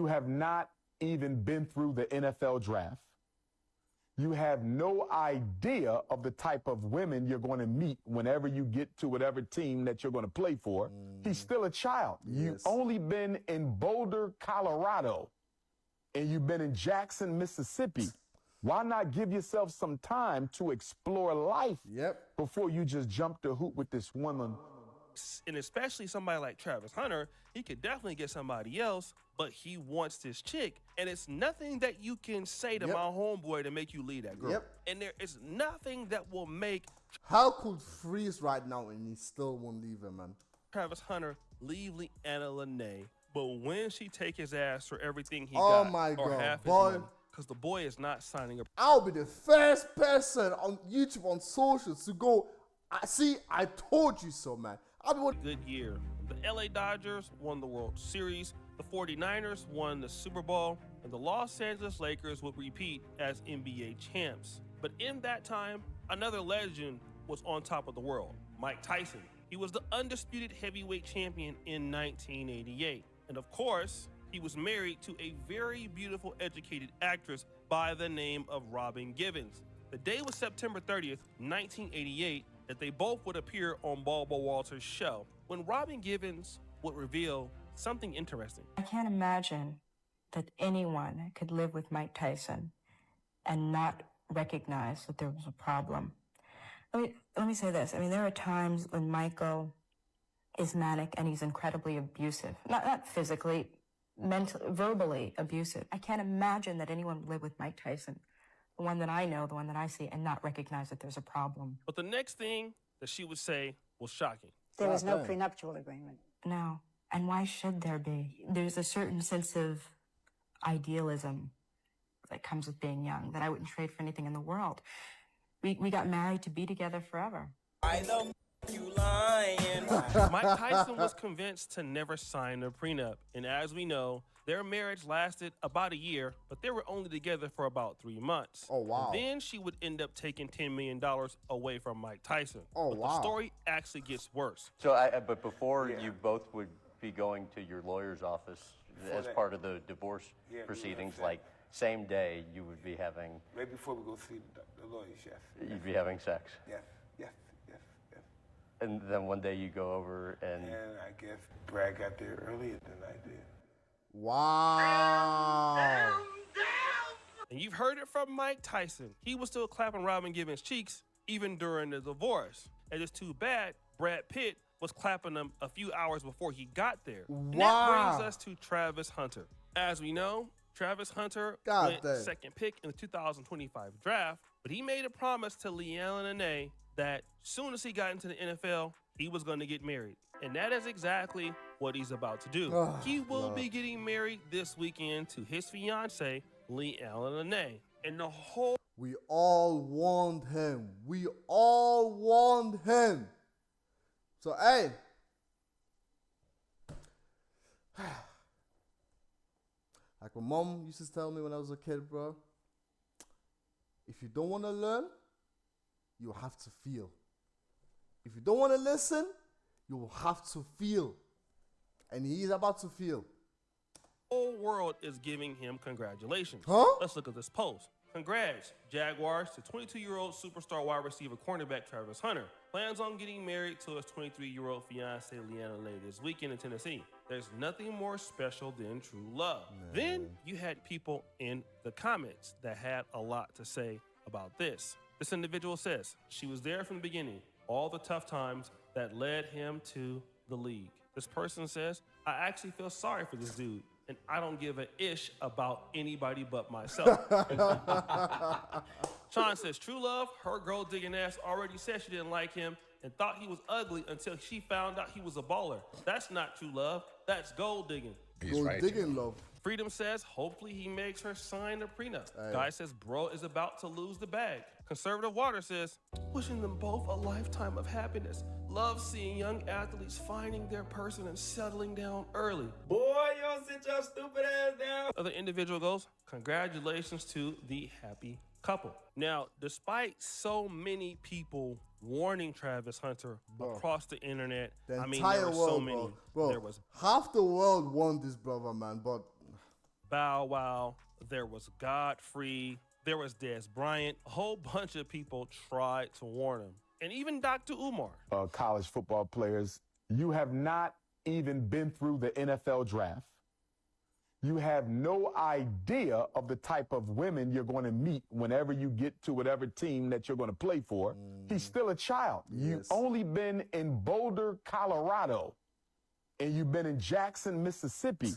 You have not even been through the NFL draft. You have no idea of the type of women you're going to meet whenever you get to whatever team that you're going to play for. He's still a child. You've only been in Boulder, Colorado, and you've been in Jackson, Mississippi. Why not give yourself some time to explore life before you just jump the hoop with this woman? And especially somebody like Travis Hunter, he could definitely get somebody else, but he wants this chick. And it's nothing that you can say to my homeboy to make you leave that girl. And there is nothing that will make How could freeze right now and he still won't leave him, man? Travis Hunter leave Leanna Lene, but when she take his ass for everything he got, my or God, half his boy. money, because the boy is not signing up. I'll be the first person on YouTube, on socials to go, I told you so, man. Good year. The LA Dodgers won the World Series, the 49ers won the Super Bowl, and the Los Angeles Lakers would repeat as NBA champs. But in that time, another legend was on top of the world, Mike Tyson. He was the undisputed heavyweight champion in 1988. And of course, he was married to a very beautiful, educated actress by the name of Robin Givens. The day was September 30th, 1988, that they both would appear on Barbara Walters' show, when Robin Givens would reveal something interesting. I can't imagine that anyone could live with Mike Tyson and not recognize that there was a problem. Let me say this. I mean, there are times when Michael is manic and he's incredibly abusive. Not physically, mentally, verbally abusive. I can't imagine that anyone would live with Mike Tyson, the one that I know, the one that I see, and not recognize that there's a problem. But the next thing that she would say was shocking. There was no prenuptial agreement. No. And why should there be? There's a certain sense of idealism that comes with being young that I wouldn't trade for anything in the world. We got married to be together forever. I know you lying. Mike Tyson was convinced to never sign a prenup. And as we know, their marriage lasted about a year, but they were only together for about 3 months. Oh, wow. And then she would end up taking $10 million away from Mike Tyson. Oh, but wow. The story actually gets worse. So, but before you both would be going to your lawyer's office as part of the divorce proceedings, like same day you would be having... Right before we go see the lawyer, chef. You'd be having sex. Yes. And then one day you go over and... And I guess Brad got there earlier than I did. Wow. And you've heard it from Mike Tyson. He was still clapping Robin Givens' cheeks even during the divorce. And it's too bad Brad Pitt was clapping them a few hours before he got there. Wow. And that brings us to Travis Hunter. As we know, Travis Hunter went second pick in the 2025 draft, but he made a promise to Leanna Lene that soon as he got into the NFL, he was going to get married. And that is exactly what he's about to do. He will be getting married this weekend to his fiancée, Leanna Lene. And the whole... We all want him. We all want him. So, hey. Like my mom used to tell me when I was a kid, bro. If you don't want to learn, you have to feel. If you don't want to listen, you will have to feel. And he's about to feel. The whole world is giving him congratulations. Huh? Let's look at this post. Congrats, Jaguars, to 22-year-old superstar wide receiver cornerback Travis Hunter. Plans on getting married to his 23-year-old fiancée Leanna Lene this weekend in Tennessee. There's nothing more special than true love. Then you had people in the comments that had a lot to say about this. This individual says, she was there from the beginning, all the tough times that led him to the league. This person says, I actually feel sorry for this dude, and I don't give a ish about anybody but myself. Sean says, true love, her gold-digging ass already said she didn't like him and thought he was ugly until she found out he was a baller. That's not true love. That's gold-digging. Gold-digging love. Freedom says, hopefully he makes her sign a prenup. Guy says, bro is about to lose the bag. Conservative Water says, wishing them both a lifetime of happiness. Love seeing young athletes finding their person and settling down early. Boy, you don't sit your stupid ass down. Other individual goes, congratulations to the happy couple. Now, despite so many people warning Travis Hunter across the internet, The I mean, entire there were world, so many. Bro, There was half the world want this brother, man, but Bow Wow, there was Godfrey, there was Des Bryant. A whole bunch of people tried to warn him. And even Dr. Umar. College football players, you have not even been through the NFL draft. You have no idea of the type of women you're going to meet whenever you get to whatever team that you're going to play for. He's still a child. You've only been in Boulder, Colorado, and you've been in Jackson, Mississippi.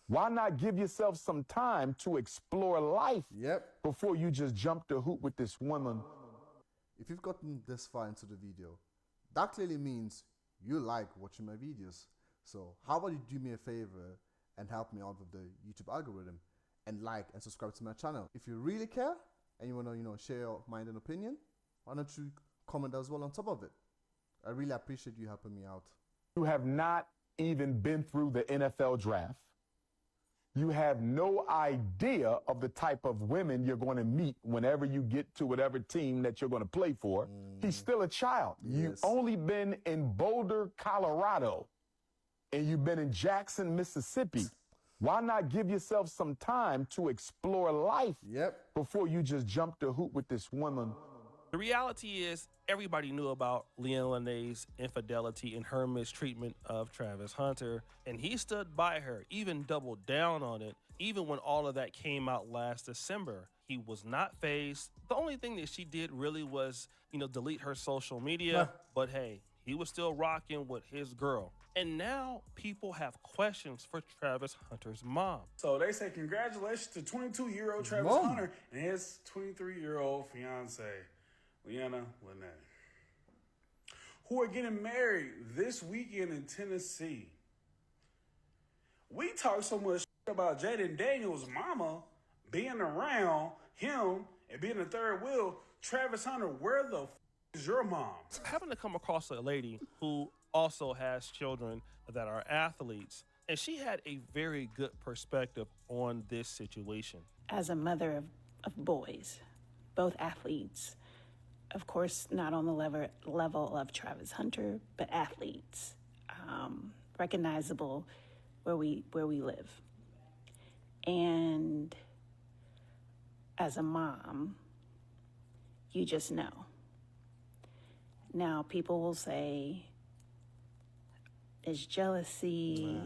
Why not give yourself some time to explore life before you just jump the hoop with this woman? If you've gotten this far into the video, that clearly means you like watching my videos. So how about you do me a favor and help me out with the YouTube algorithm and like and subscribe to my channel. If you really care and you want to, share your mind and opinion, why don't you comment as well on top of it? I really appreciate you helping me out. You have not even been through the NFL draft. You have no idea of the type of women you're going to meet whenever you get to whatever team that you're going to play for. He's still a child. You've only been in Boulder, Colorado, and you've been in Jackson, Mississippi. Why not give yourself some time to explore life before you just jump the hoop with this woman? The reality is, everybody knew about Leanne Lene's infidelity and her mistreatment of Travis Hunter, and he stood by her, even doubled down on it, even when all of that came out last December. He was not fazed. The only thing that she did really was, delete her social media, but hey, he was still rocking with his girl. And now people have questions for Travis Hunter's mom. So they say congratulations to 22-year-old Travis Hunter and his 23-year-old fiance, Leanne Lene, who are getting married this weekend in Tennessee. We talk so much about Jaden Daniels' mama being around him and being the third wheel. Travis Hunter, where the is your mom? I happen to come across a lady who also has children that are athletes, and she had a very good perspective on this situation. As a mother of boys, both athletes, of course, not on the level of Travis Hunter, but athletes, recognizable where we live. And as a mom, you just know. Now, people will say, it's jealousy.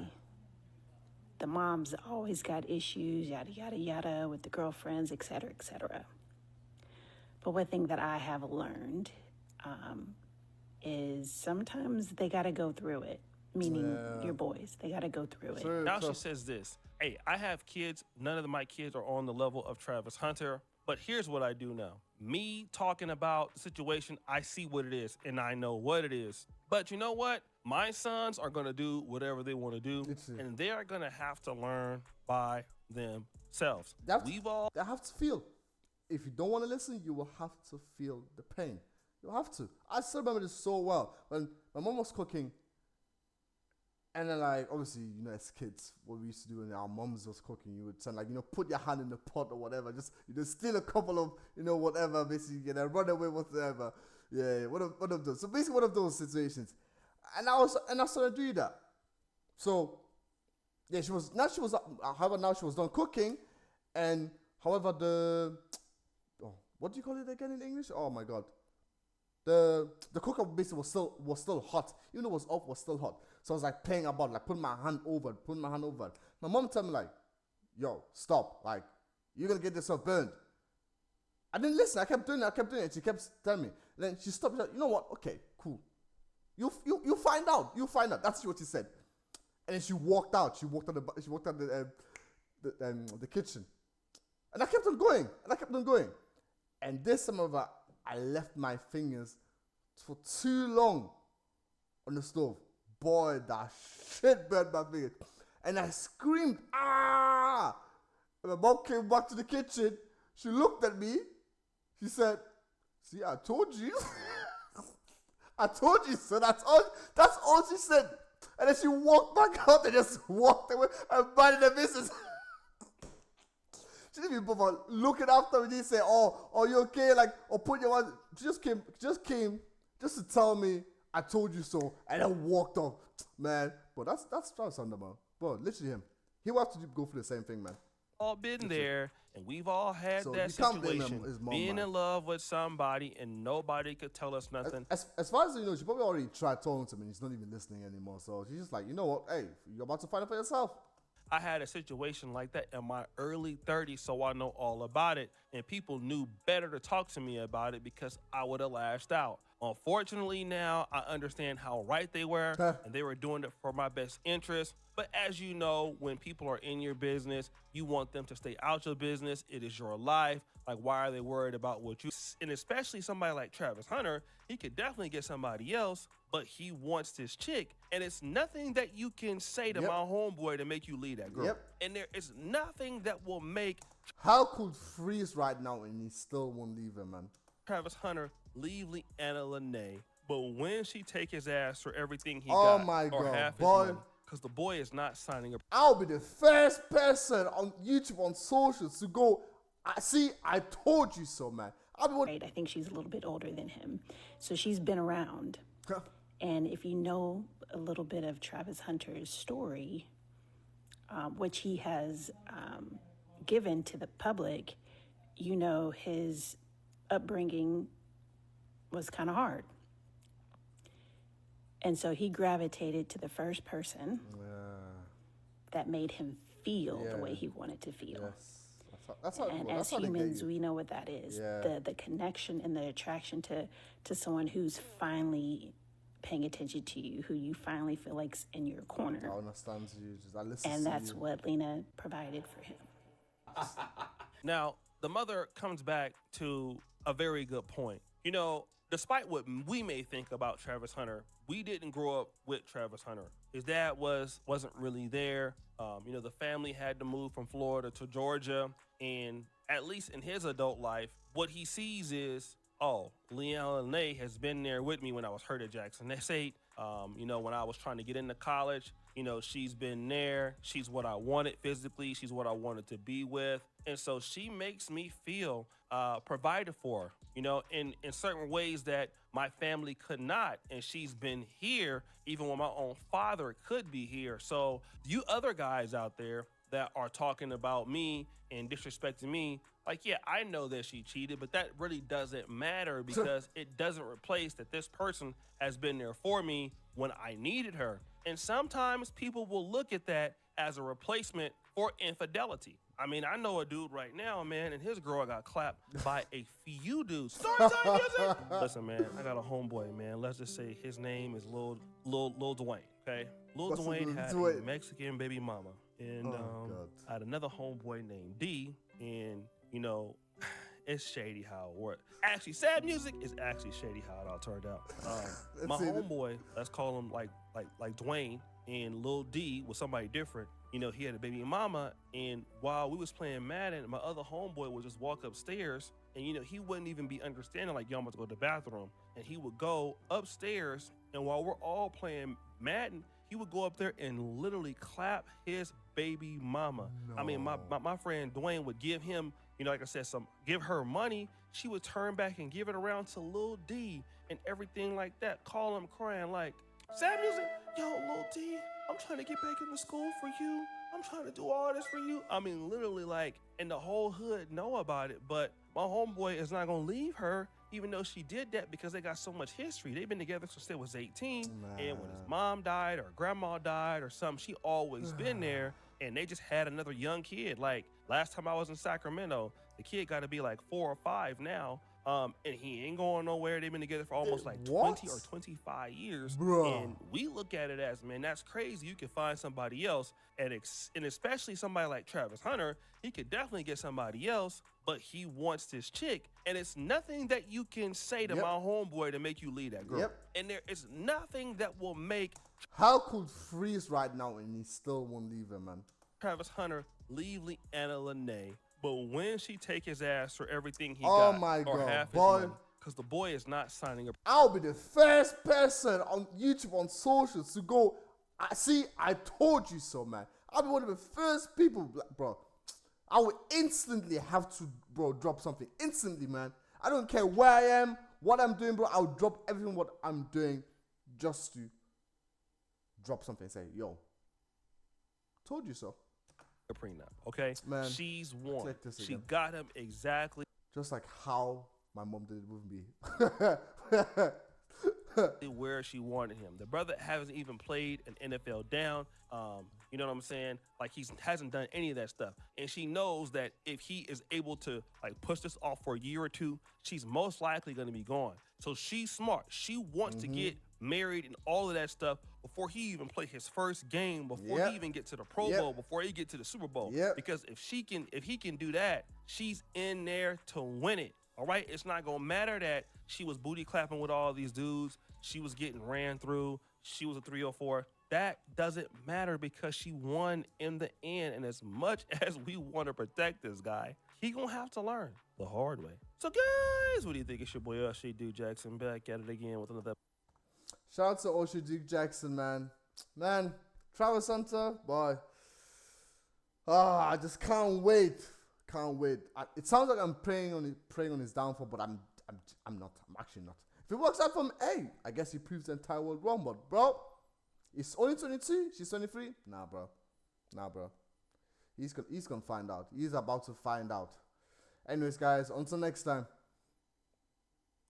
The mom's always got issues, yada, yada, yada, with the girlfriends, et cetera, et cetera. But one thing that I have learned is sometimes they got to go through it, meaning your boys. They got to go through it. Now she says this, hey, I have kids. None of my kids are on the level of Travis Hunter. But here's what I do know. Me talking about the situation, I see what it is, and I know what it is. But you know what? My sons are going to do whatever they want to do, and they are going to have to learn by themselves. They have to feel. If you don't want to listen, you will have to feel the pain. You have to. I still remember this so well. When my mom was cooking, and then, obviously, as kids, what we used to do when our moms was cooking, you would send, put your hand in the pot or whatever. Just, steal a couple of, whatever, basically, run away, whatever. Yeah, one of those. So basically, one of those situations. And I started doing that. So, yeah, however, now she was done cooking. And, however, what do you call it again in English? Oh, my God. The cooker basically was still hot. Even though it was off, was still hot. So I was playing about, putting my hand over. My mom told me yo, stop. You're going to get yourself burned. I didn't listen. I kept doing it. She kept telling me. Then she stopped. You know what? Okay, cool. You find out. You find out. That's what she said. And then she walked out. She walked out the kitchen. And I kept on going. And this time over, I left my fingers for too long on the stove. Boy, that shit burned my fingers. And I screamed, ah! And my mom came back to the kitchen. She looked at me. She said, see, I told you. I told you, so that's all she said. And then she walked back out and just walked away and minded her business. She didn't even bother looking after me. They say, oh, you okay? Or put your one. She just came just to tell me, I told you so, and then walked off. Man, but that's Travis Hunter, man. Bro, literally him. He will have to go through the same thing, man. all been there, and we've all had So that you can't blame situation, his mom, being man. in love with somebody and nobody could tell us nothing. As far as you know, she probably already tried talking to him and he's not even listening anymore. So she's just like, you know what? Hey, you're about to find it for yourself. I had a situation like that in my early 30s, so I know all about it. And people knew better to talk to me about it because I would have lashed out. Unfortunately, now I understand how right they were, and they were doing it for my best interest. But as you know, when people are in your business, you want them to stay out your business. It is your life. Like, why are they worried about what you... And especially somebody like Travis Hunter, he could definitely get somebody else, but he wants this chick. And it's nothing that you can say to my homeboy to make you leave that girl. And there is nothing that will make... How could Freeze right now and he still won't leave him, man? Travis Hunter leave Leanna Lene, but when she take his ass for everything he Oh got, my or God, half his boy. money, because the boy is not signing up. I'll be the first person on YouTube, on socials to go, I told you so, man. I think she's a little bit older than him. So she's been around. And if you know a little bit of Travis Hunter's story, which he has given to the public, you know his upbringing was kind of hard. And so he gravitated to the first person that made him feel the way he wanted to feel. That's how And that's as how they get humans, you. we know what that is. The connection and the attraction to someone who's finally paying attention to you, who you finally feel like's in your corner. I understand you. I listen And to that's you. what Lena provided for him. Now, the mother comes back to a very good point. You know, despite what we may think about Travis Hunter, we didn't grow up with Travis Hunter. His dad wasn't really there. You know, the family had to move from Florida to Georgia, and at least in his adult life, what he sees is, oh, Leanna Lene has been there with me when I was hurt at Jackson State. You know, when I was trying to get into college, you know, she's been there. She's what I wanted physically. She's what I wanted to be with. And so she makes me feel provided for, you know, in certain ways that my family could not. And she's been here even when my own father could be here. So you other guys out there that are talking about me and disrespecting me, like, yeah, I know that she cheated, but that really doesn't matter because it doesn't replace that this person has been there for me when I needed her. And sometimes people will look at that as a replacement for infidelity. I mean, I know a dude right now, man, and his girl got clapped by a few dudes. Story time music! Listen, man, I got a homeboy, man. Let's just say his name is Lil Dwayne, okay? Lil Dwayne had a Mexican baby mama. And I had another homeboy named D, and, you know, it's shady how it worked. Actually, sad music is actually shady how it all turned out. My homeboy, let's call him like Dwayne, and Lil D was somebody different. You know, he had a baby mama, and while we was playing Madden, my other homeboy would just walk upstairs, and, you know, he wouldn't even be understanding, like, yo, I'm about to go to the bathroom. And he would go upstairs, and while we're all playing Madden, he would go up there and literally clap his baby mama. No. I mean, my friend Dwayne would give him, you know, like I said, give her money. She would turn back and give it around to Lil D and everything like that. Call him crying like, sad music, yo, Lil D, I'm trying to get back into school for you. I'm trying to do all this for you. I mean, literally, like, and the whole hood know about it, but my homeboy is not gonna leave her, even though she did that, because they got so much history. They've been together since they was 18, and when his mom died or grandma died or something, she always been there, and they just had another young kid. Like, last time I was in Sacramento, the kid got to be like 4 or 5 now, and he ain't going nowhere. They've been together for almost like 20 or 25 years, and we look at it as, man, that's crazy. You can find somebody else, and especially somebody like Travis Hunter, he could definitely get somebody else, but he wants this chick, and it's nothing that you can say to my homeboy to make you leave that girl. And there is nothing that will make... How could Freeze right now and he still won't leave him, man? Travis Hunter leave Leanna Lene, but when she take his ass for everything he got, my or God, half his boy. money, because the boy is not signing up. I'll be the first person on YouTube, on socials to go, I told you so, man. I'll be one of the first people, bro. I would instantly have to, bro, drop something. Instantly, man. I don't care where I am, what I'm doing, bro. I'll drop everything what I'm doing just to drop something and say, yo, told you so. a prenup, okay? Man, She's won. click this She again. got him exactly Just like how my mom did it with me. where she wanted him. The brother hasn't even played an NFL down. You know what I'm saying? Like he hasn't done any of that stuff. And she knows that if he is able to like push this off for a year or two, she's most likely going to be gone. So she's smart. She wants to get married and all of that stuff before he even play his first game, before Yep. he even get to the Pro Yep. Bowl, before he get to the Super Bowl. Yep. Because if he can do that, she's in there to win it. All right, it's not gonna matter that she was booty clapping with all these dudes. She was getting ran through. She was a 304. That doesn't matter because she won in the end. And as much as we want to protect this guy, he gonna have to learn the hard way. So guys, what do you think? It's your boy Usher Duke Jackson back at it again with another. Shout out to Usher Duke Jackson, man. Man, Travis Hunter, boy. I just can't wait. Can't wait. It sounds like I'm praying on his downfall, but I'm not. I'm actually not. If it works out for him, hey, I guess he proves the entire world wrong. But bro, he's only 22. She's 23. Nah, bro. He's gonna find out. He's about to find out. Anyways, guys, until next time.